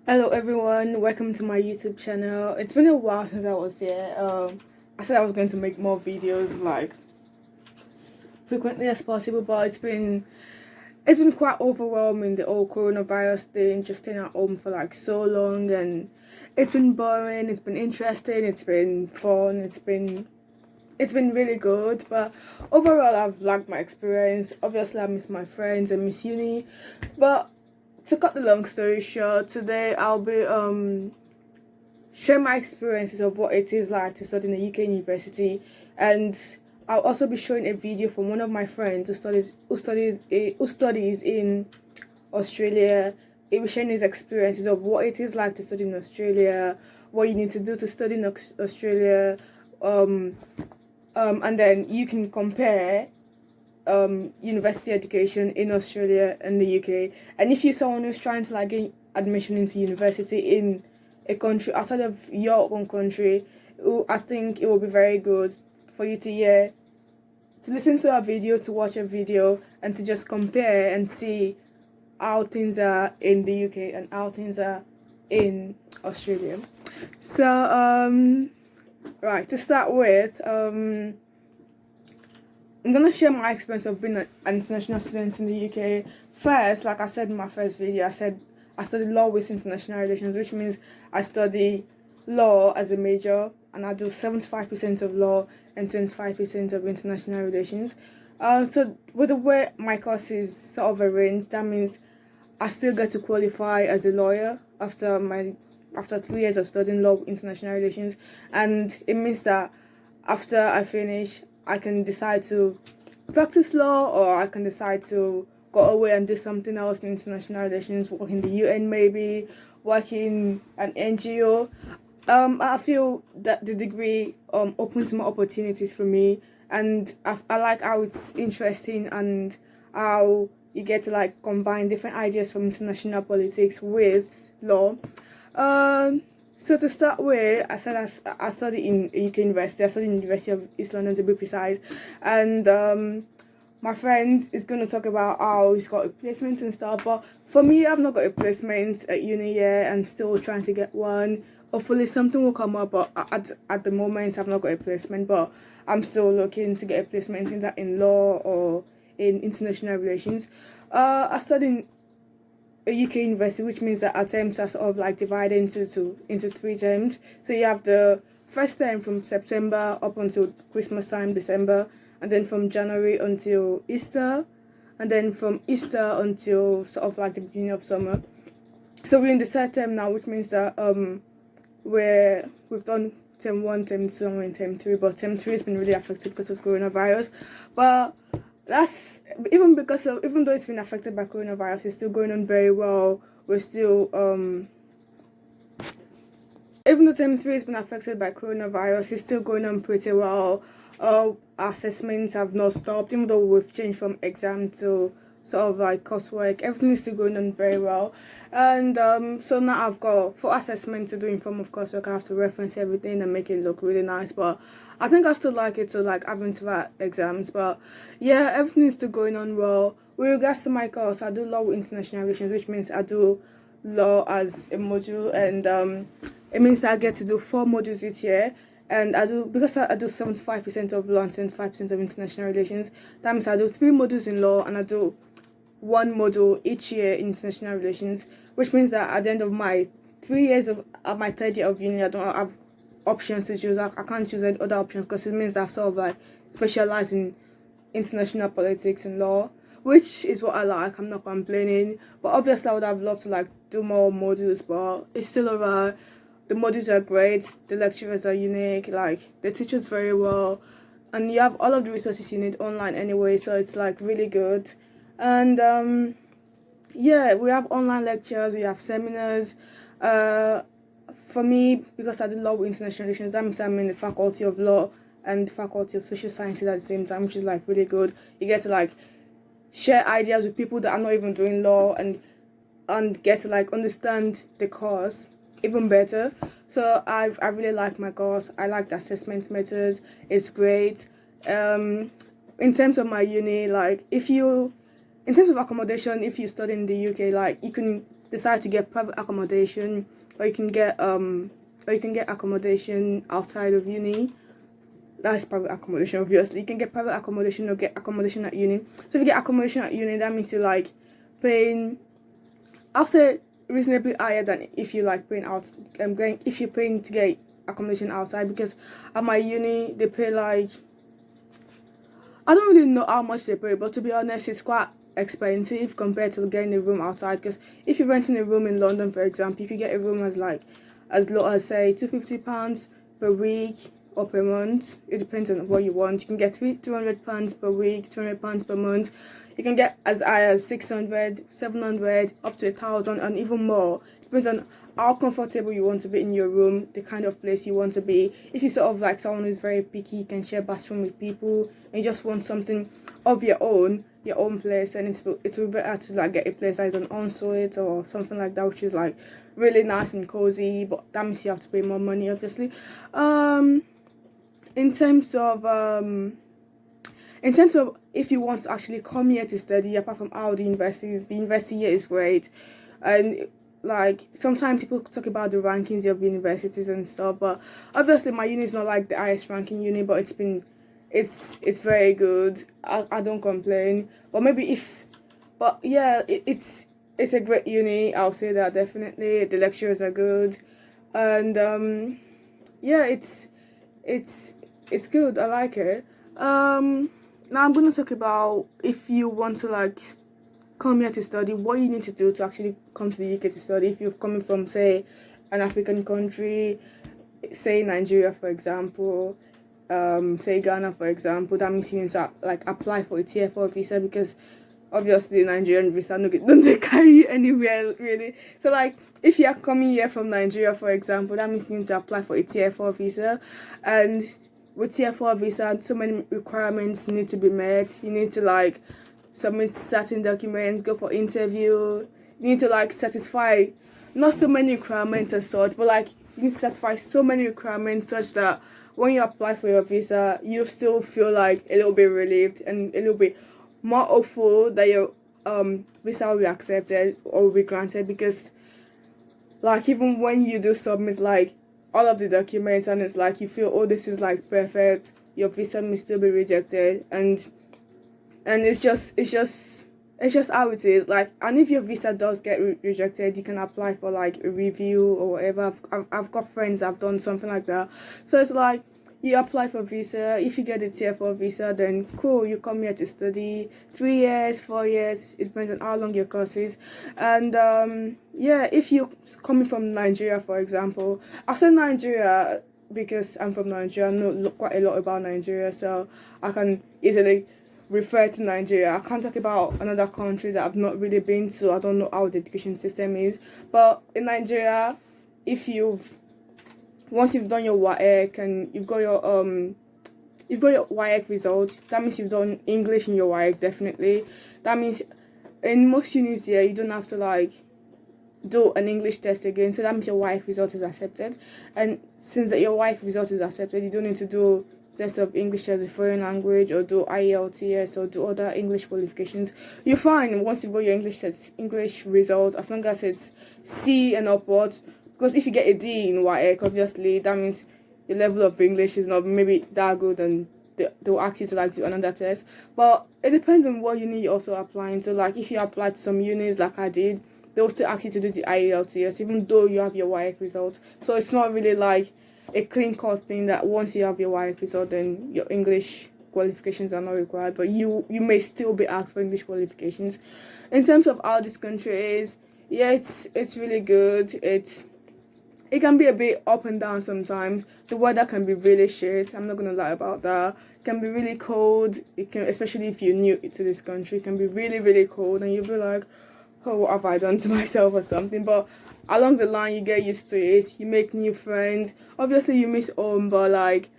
Hello everyone, welcome to my YouTube channel. It's been a while since I was here. I said I was going to make more videos like frequently as possible, but it's been quite overwhelming, the whole coronavirus thing, just staying at home for like so long, and it's been boring, it's been interesting, it's been fun, it's been really good, but overall I've liked my experience. Obviously I miss my friends and miss uni, but to cut the long story short, today I'll be share my experiences of what it is like to study in a UK university, and I'll also be showing a video from one of my friends who studies in Australia. He'll be sharing his experiences of what it is like to study in Australia, what you need to do to study in Australia, um, and then you can compare university education in Australia and the UK. And if you're someone who's trying to like get admission into university in a country outside of your own country, I think it will be very good for you to listen to a video, to watch a video, and to just compare and see how things are in the UK and how things are in Australia. So, right, to start with, I'm gonna share my experience of being an international student in the UK. First, like I said in my first video, I said I studied law with international relations, which means I study law as a major, and I do 75% of law and 25% of international relations. So with the way my course is sort of arranged, that means I still get to qualify as a lawyer after 3 years of studying law international relations, and it means that after I finish, I can decide to practice law, or I can decide to go away and do something else in international relations, work in the UN maybe, work in an NGO. I feel that the degree opens more opportunities for me, and I like how it's interesting and how you get to like combine different ideas from international politics with law. So to start with, I said I studied in a UK university. I studied in the University of East London to be precise, and my friend is going to talk about how he's got a placement and stuff. But for me, I've not got a placement at uni yet. I'm still trying to get one. Hopefully, something will come up. But at the moment, I've not got a placement. But I'm still looking to get a placement in that in law or in international relations. I studied a UK university, which means that our terms are sort of like divided into 3 terms. So you have the first term from September up until Christmas time, December, and then from January until Easter, and then from Easter until sort of like the beginning of summer. So we're in the third term now, which means that we've done term one, term two, and we're in term three, but term three has been really affected because of coronavirus. But that's even though it's been affected by coronavirus, it's still going on very well. We're still even though term three has been affected by coronavirus, it's still going on pretty well. Our assessments have not stopped, even though we've changed from exam to sort of like coursework. Everything is still going on very well. And so now I've got 4 assessments to do in form of coursework. I have to reference everything and make it look really nice. But I think I still like it to like having to write exams. But yeah, everything is still going on well. With regards to my course, I do law with international relations, which means I do law as a module, and it means I get to do 4 modules each year. And because I do 75% of law and 25% of international relations. That means I do 3 modules in law, and I do 1 module each year in international relations, which means that at the end of my 3 years of my third year of uni, I don't have options to choose. I can't choose any other options, because it means that I've sort of like specialized in international politics and law, which is what I like. I'm not complaining, but obviously I would have loved to like do more modules, but it's still alright. The modules are great, the lecturers are unique, like the teachers very well, and you have all of the resources you need online anyway, so it's like really good. And yeah, we have online lectures, we have seminars. Uh, for me, because I do law with international relations, that means I'm in the faculty of law and the faculty of social sciences at the same time, which is like really good. You get to like share ideas with people that are not even doing law, and get to like understand the course even better. So I really like my course. I like the assessment methods. It's great. In terms of my uni, like if you in terms of accommodation, if you study in the UK, like you can decide to get private accommodation, or you can get accommodation outside of uni. That's private accommodation, obviously. You can get private accommodation or get accommodation at uni. So if you get accommodation at uni, that means you're like paying, I'll say, reasonably higher than if you like paying out. If you're paying to get accommodation outside, because at my uni they pay like, I don't really know how much they pay, but to be honest, it's quite expensive compared to getting a room outside. Because if you're renting a room in London, for example, you could get a room as low as say £250 per week or per month. It depends on what you want. You can get £300 per week, £200 per month. You can get as high as 600, 700, up to 1,000, and even more. Depends on how comfortable you want to be in your room, the kind of place you want to be. If you're sort of like someone who's very picky, you can share bathroom with people, and you just want something of your own place, and it will be better to like get a place that is an ensuite or something like that, which is like really nice and cozy. But that means you have to pay more money, obviously. In terms of if you want to actually come here to study, apart from all the university here is great. And like sometimes people talk about the rankings of universities and stuff, but obviously my uni is not like the highest ranking uni, but it's very good. I don't complain. But it's a great uni. I'll say that definitely. The lecturers are good, and it's good. I like it. Now I'm gonna talk about if you want to like come here to study, what you need to do to actually come to the UK to study. If you're coming from, say, an African country, say Nigeria, for example, say Ghana, for example, that means you need to like apply for a Tier 4 visa, because obviously Nigerian visa don't they carry you anywhere really. So like if you're coming here from Nigeria, for example, that means you need to apply for a Tier 4 visa, and with Tier 4 visa, so many requirements need to be met. You need to like submit certain documents, go for interview. You need to like satisfy not so many requirements as such, but like you need to satisfy so many requirements such that when you apply for your visa, you still feel like a little bit relieved and a little bit more hopeful that your visa will be accepted or will be granted, because like even when you do submit like all of the documents and it's like you feel, oh, this is like perfect, your visa may still be rejected, and it's just how it is. Like, and if your visa does get rejected, you can apply for like a review or whatever. I've got friends that have done something like that. So it's like you apply for visa. If you get a Tier 4 visa, then cool, you come here to study 3 years, 4 years. It depends on how long your course is. And if you're coming from Nigeria, for example, I say Nigeria because I'm from Nigeria. I know quite a lot about Nigeria, so I can easily refer to Nigeria. I can't talk about another country that I've not really been to. I don't know how the education system is. But in Nigeria, once you've done your WAEC and you've got your WAEC result, that means you've done English in your WAEC, definitely. That means in most unis here, you don't have to like do an English test again. So that means your WAEC result is accepted. And since your WAEC result is accepted, you don't need to do test of English as a foreign language or do IELTS or do other English qualifications. You're fine once you got your English results, as long as it's C and upwards. Because if you get a D in WAEC, obviously that means your level of English is not maybe that good, and they'll ask you to like do another test. But it depends on what uni you're also applying. So like if you apply to some unis like I did, they'll still ask you to do the IELTS even though you have your WAEC results. So it's not really like a clean cut thing that once you have your WAEC result, then your English qualifications are not required, but you may still be asked for English qualifications. In terms of how this country is, it's really good. It can be a bit up and down sometimes. The weather can be really shit. I'm not gonna lie about that. It can be really cold. It can, especially if you're new to this country, it can be really, really cold, and you'll be like, oh, what have I done to myself or something? But along the line, you get used to it. You make new friends. Obviously, you miss home, but like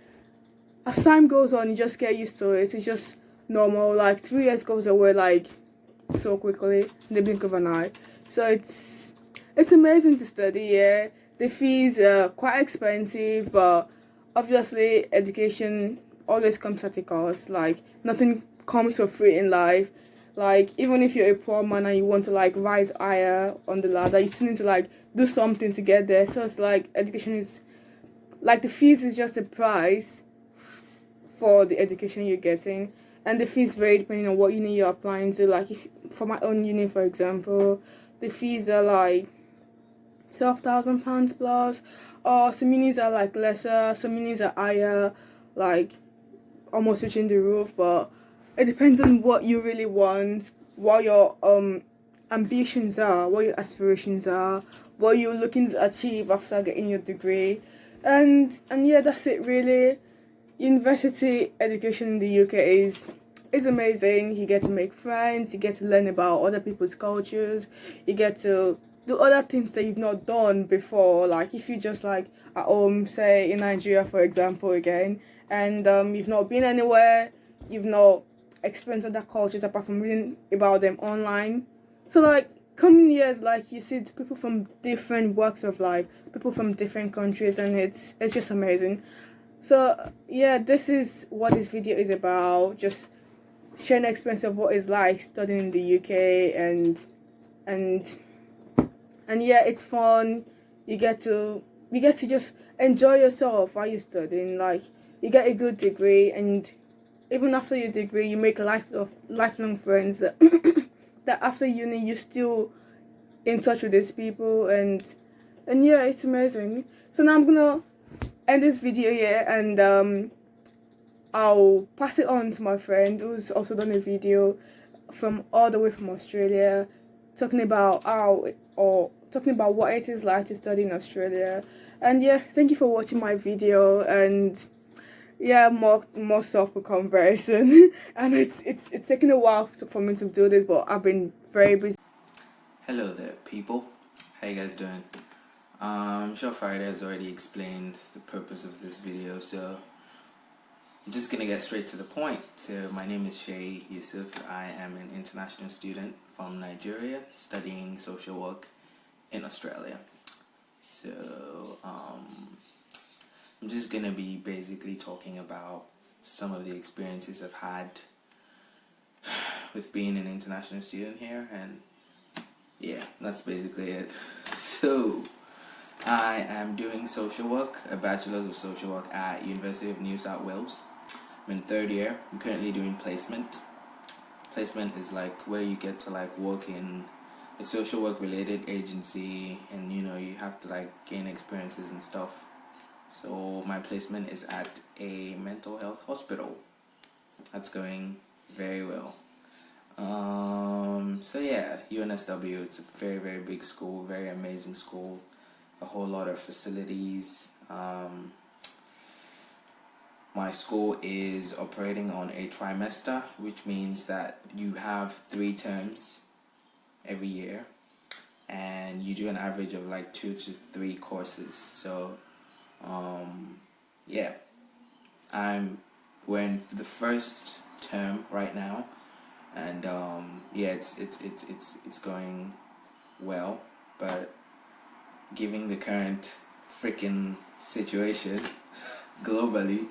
as time goes on, you just get used to it. It's just normal. Like 3 years goes away like so quickly in the blink of an eye. So it's amazing to study. Yeah, the fees are quite expensive, but obviously, education always comes at a cost. Like nothing comes for free in life. Like, even if you're a poor man and you want to like rise higher on the ladder, you still need to like do something to get there. So it's like education is like the fees is just a price for the education you're getting, and the fees vary depending on what uni you're applying to. Like, if for my own uni, for example, the fees are like £12,000 plus, or some unis are like lesser, some unis are higher, like almost reaching the roof. But it depends on what you really want, what your ambitions are, what your aspirations are, what you're looking to achieve after getting your degree, and yeah, that's it really. University education in the UK is amazing. You get to make friends, you get to learn about other people's cultures, you get to do other things that you've not done before. Like, if you just like at home, say in Nigeria for example again, and you've not been anywhere, you've not experienced other cultures apart from reading about them online. So like coming years, like you see people from different walks of life, people from different countries, and it's just amazing. So yeah, this is what this video is about. Just sharing the experience of what it's like studying in the UK, and and yeah, it's fun. You get to just enjoy yourself while you're studying. Like, you get a good degree, and even after your degree, you make lifelong friends that that after uni you're still in touch with these people, and yeah, it's amazing. So now I'm gonna end this video here, and I'll pass it on to my friend who's also done a video from all the way from Australia, talking about talking about what it is like to study in Australia. And yeah, thank you for watching my video, and yeah, more self comparison. And it's taken a while for me to do this, but I've been very busy. Hello there, people. How you guys doing? I'm sure Friday has already explained the purpose of this video, so I'm just gonna get straight to the point. So my name is Shay Yusuf. I am an international student from Nigeria studying social work in Australia. So I'm just gonna be basically talking about some of the experiences I've had with being an international student here, and yeah, that's basically it. So I am doing social work, a bachelor's of social work at University of New South Wales. I'm in third year. I'm currently doing placement. Placement is like where you get to like work in a social work related agency, and you have to like gain experiences and stuff. So my placement is at a mental health hospital. That's going very well. So yeah, UNSW, it's a very, very big school, very amazing school, a whole lot of facilities. My school is operating on a trimester, which means that you have 3 terms every year, and you do an average of like 2 to 3 courses. So yeah, we're in the first term right now, and yeah, it's going well, but given the current freaking situation globally,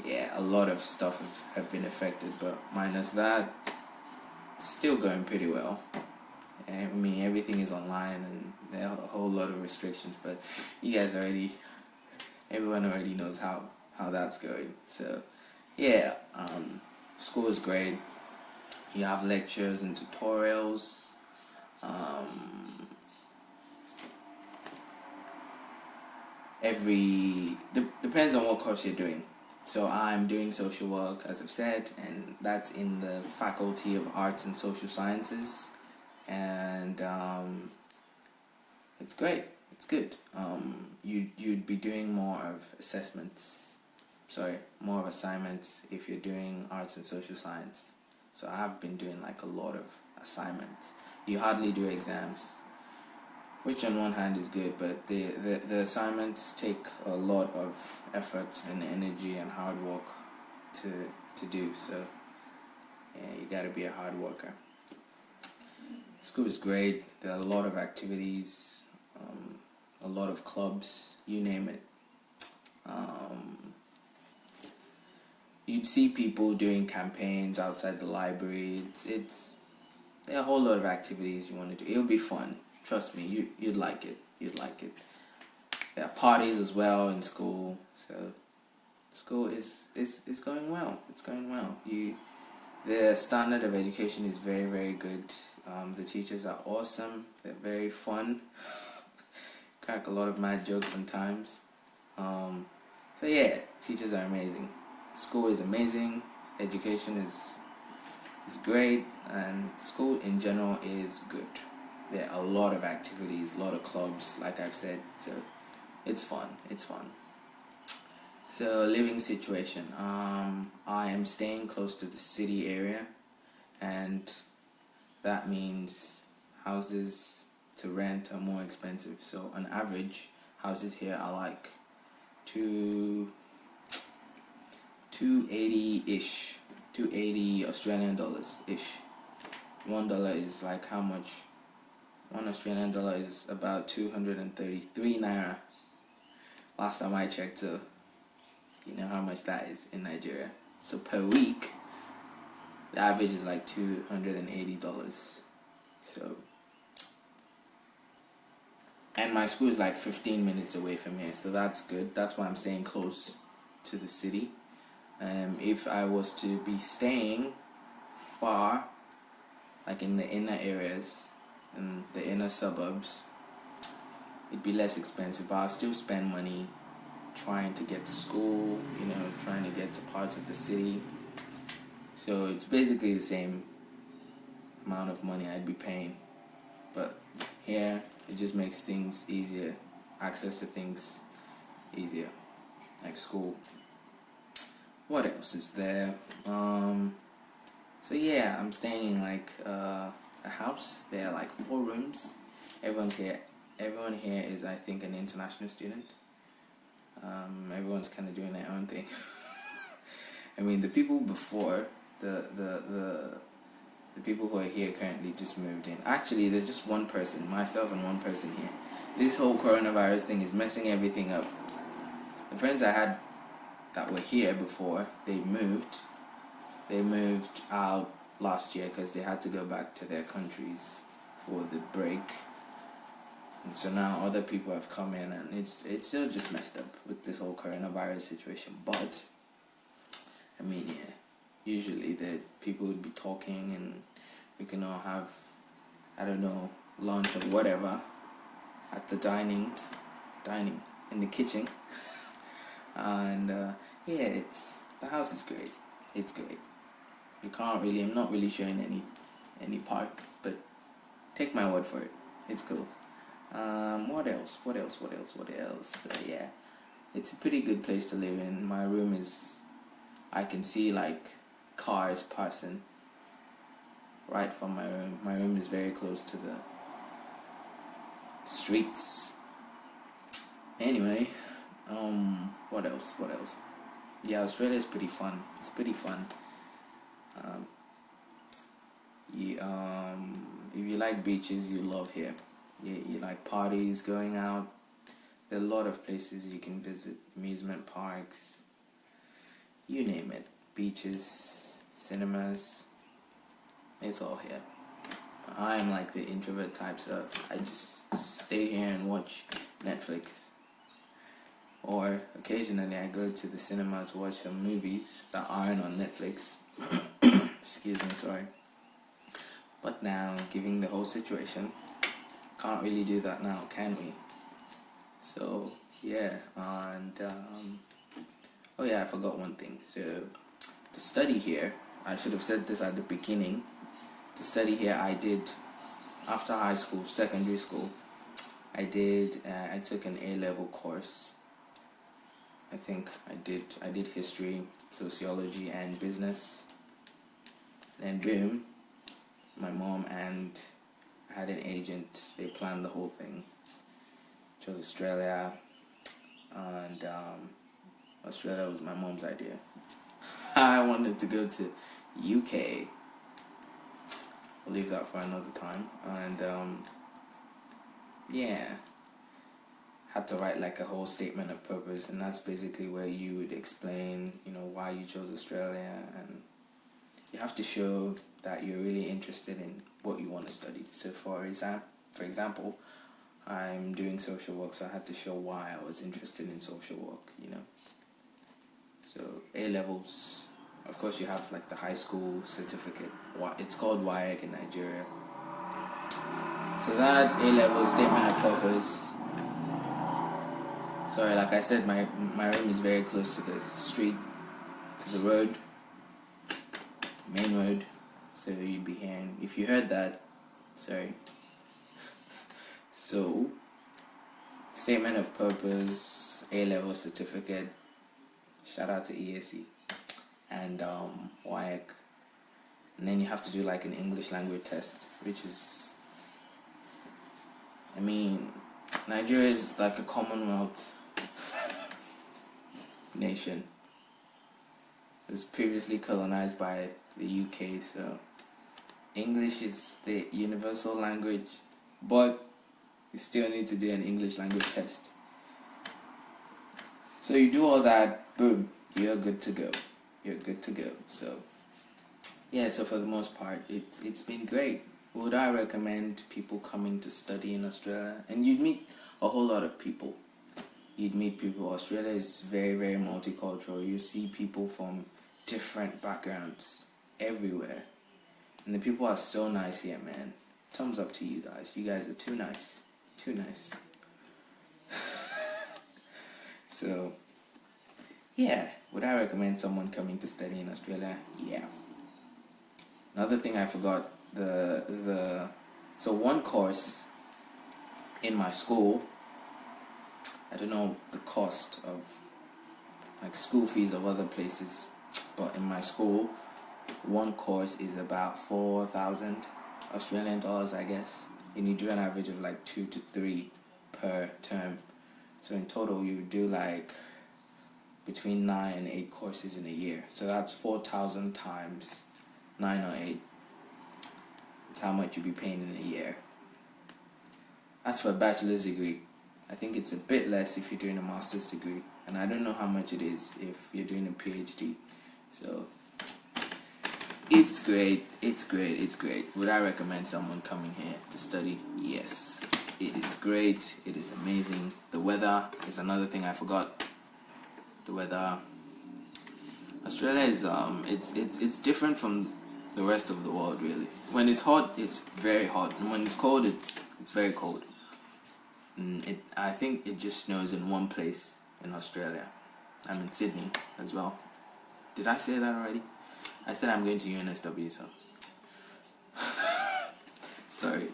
yeah, a lot of stuff have been affected, but minus that, still going pretty well. I mean, everything is online, and there are a whole lot of restrictions, but everyone already knows how that's going. So yeah, school is great. You have lectures and tutorials. Depends on what course you're doing. So I'm doing social work, as I've said, and that's in the Faculty of Arts and Social Sciences, and it's great. It's good. You'd be doing more of more of assignments if you're doing arts and social science. So I've been doing like a lot of assignments. You hardly do exams, which on one hand is good, but the assignments take a lot of effort and energy and hard work to do. So yeah, you gotta be a hard worker. School is great. There are a lot of activities, a lot of clubs, you name it. you'd see people doing campaigns outside the library. It's there are a whole lot of activities you want to do. It'll be fun. Trust me, you'd like it. You'd like it. There are parties as well in school. So school is going well. It's going well. The standard of education is very, very good. The teachers are awesome. They're very fun. Crack a lot of mad jokes sometimes. So yeah, teachers are amazing. School is amazing. Education is great, and school in general is good. There are a lot of activities, a lot of clubs, like I've said. So it's fun. It's fun. So living situation. I am staying close to the city area, and that means houses to rent are more expensive. So on average, houses here are like 280-ish, 280 Australian dollars ish. $1 is like how much? $1 is about 233 naira. Last time I checked, so you know how much that is in Nigeria. So per week, the average is like $280. So, and my school is like 15 minutes away from here, so that's good. That's why I'm staying close to the city. If I was to be staying far, like in the inner areas, in the inner suburbs, it'd be less expensive, but I'll still spend money trying to get to school, trying to get to parts of the city. So it's basically the same amount of money I'd be paying. But here, it just makes things easier, access to things easier, like school. What else is there? So yeah, I'm staying in like a house. There are like 4 rooms. Everyone here is, I think, an international student. Everyone's kind of doing their own thing. I mean, the people before, the people who are here currently just moved in. Actually, there's just one person, myself and one person here. This whole coronavirus thing is messing everything up. The friends I had that were here before, they moved out last year because they had to go back to their countries for the break. And so now other people have come in, and it's still just messed up with this whole coronavirus situation. But I mean, yeah, usually the people would be talking, and we can all have, I don't know, lunch or whatever at the dining in the kitchen. And yeah, the house is great. It's great. I'm not really showing any parts, but take my word for it. It's cool. What else? Yeah, it's a pretty good place to live in. My room is, I can see like cars passing right from my room. My room is very close to the streets. Anyway, what else? Yeah, Australia is pretty fun. It's pretty fun. If you like beaches, you love here. You like parties, going out. There are a lot of places you can visit, amusement parks, you name it, beaches, cinemas. It's all here. I am like the introvert type, so I just stay here and watch Netflix. Or occasionally I go to the cinema to watch some movies that aren't on Netflix. Excuse me, sorry. But now, given the whole situation, can't really do that now, can we? So, yeah, and, oh yeah, I forgot one thing. So, to study here, I should have said this at the beginning. To study here, I did, after high school, secondary school, I took an A-level course. I think I did history, sociology, and business. And boom, my mom and I had an agent. They planned the whole thing. Chose Australia, and Australia was my mom's idea. I wanted to go to UK. We'll leave that for another time. And yeah, had to write like a whole statement of purpose, and that's basically where you would explain, why you chose Australia, and you have to show that you're really interested in what you want to study. So for example, I'm doing social work, so I had to show why I was interested in social work, So A levels, of course, you have like the high school certificate. It's called WAEC in Nigeria. So that A level statement of purpose. Sorry, like I said, my room is very close to the street, to the road, main road. So you'd be hearing, if you heard that, sorry. So, statement of purpose, A level certificate, shout out to ESE, and WAEC. And then you have to do like an English language test, which is, Nigeria is like a Commonwealth nation. It was previously colonized by the UK, so English is the universal language, but you still need to do an English language test. So you do all that, boom, you're good to go. So yeah, so for the most part, it's been great. Would I recommend people coming to study in Australia? And you'd meet a whole lot of people. Australia is very, very multicultural. You see people from different backgrounds everywhere. And the people are so nice here, man. Thumbs up to you guys. You guys are too nice. So, yeah. Would I recommend someone coming to study in Australia? Yeah. Another thing I forgot, so one course in my school, I don't know the cost of like school fees of other places, but in my school, one course is about 4,000 Australian dollars, I guess, and you do an average of like 2 to 3 per term. So in total, you do like between 9 and 8 courses in a year. So that's 4,000 times 9 or 8. That's how much you'll be paying in a year. That's for a bachelor's degree. I think it's a bit less if you're doing a master's degree, and I don't know how much it is if you're doing a PhD. So it's great. Would I recommend someone coming here to study? Yes. It is great. It is amazing. The weather is another thing I forgot. The weather. Australia is it's different from the rest of the world, really. When it's hot, it's very hot, and when it's cold, it's very cold. I think it just snows in one place in Australia. I'm in Sydney as well. Did I say that already? I said I'm going to UNSW, so sorry.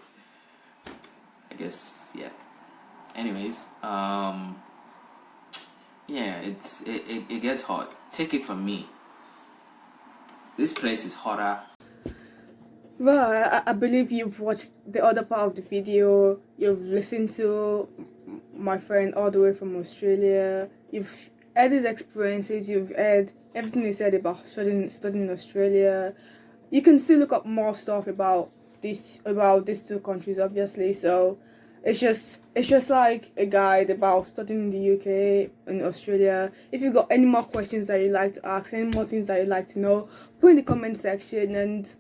I guess, yeah. Anyways, yeah, it gets hot. Take it from me. This place is hotter. Well, I believe you've watched the other part of the video. You've listened to my friend all the way from Australia. You've heard his experiences. You've heard everything he said about studying in Australia. You can still look up more stuff about these two countries, obviously. So it's just like a guide about studying in the UK and Australia. If you've got any more questions that you'd like to ask, any more things that you'd like to know, put in the comment section, and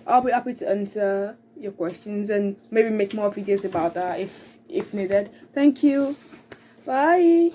I'll be happy to answer your questions and maybe make more videos about that if needed. Thank you. Bye.